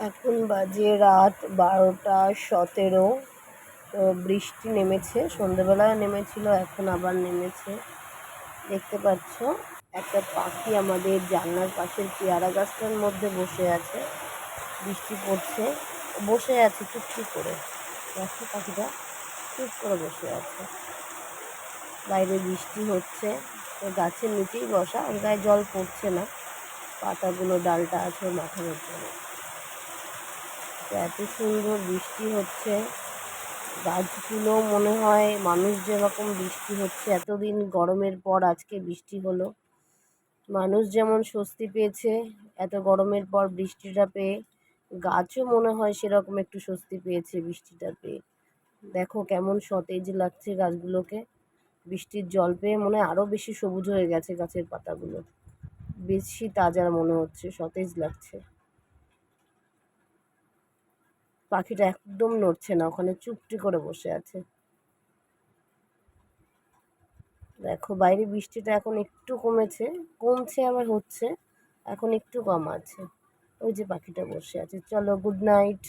এখন বাজে রাত 12:17। তো বৃষ্টি নেমেছে, সন্ধ্যেবেলায় নেমেছিল, এখন আবার নেমেছে। দেখতে পাচ্ছ একটা পাখি আমাদের জানলার পাশের পেয়ারা গাছটার মধ্যে বসে আছে। বৃষ্টি পড়ছে, বসে আছে চুপটি করে। দেখো পাখিটা চুপ করে বসে আছে। বাইরে বৃষ্টি হচ্ছে, তো গাছের নিচেই বসা, ওর গায়ে জল পড়ছে না, পাতাগুলো ডালটা আছে ওর মাথার উপরে। এত সুন্দর বৃষ্টি হচ্ছে, গাছগুলো মনে হয় মানুষ যেরকম বৃষ্টি হচ্ছে, এতদিন গরমের পর আজকে বৃষ্টি হলো। মানুষ যেমন স্বস্তি পেয়েছে এত গরমের পর বৃষ্টিটা পেয়ে, গাছও মনে হয় সেরকম একটু স্বস্তি পেয়েছে বৃষ্টিটা পেয়ে। দেখো কেমন সতেজ লাগছে গাছগুলোকে, বৃষ্টির জল পেয়ে মনে হয় আরও বেশি সবুজ হয়ে গেছে গাছের পাতাগুলো, বেশি তাজা মনে হচ্ছে, সতেজ লাগছে। পাখিটা একদম নড়ছে না, ওখানে চুপটি করে বসে আছে। দেখো বাইরে বৃষ্টিটা এখন একটু কমেছে, কমছে আবার হচ্ছে, এখন একটু কম আছে। ওই যে পাখিটা বসে আছে। চলো, গুড নাইট।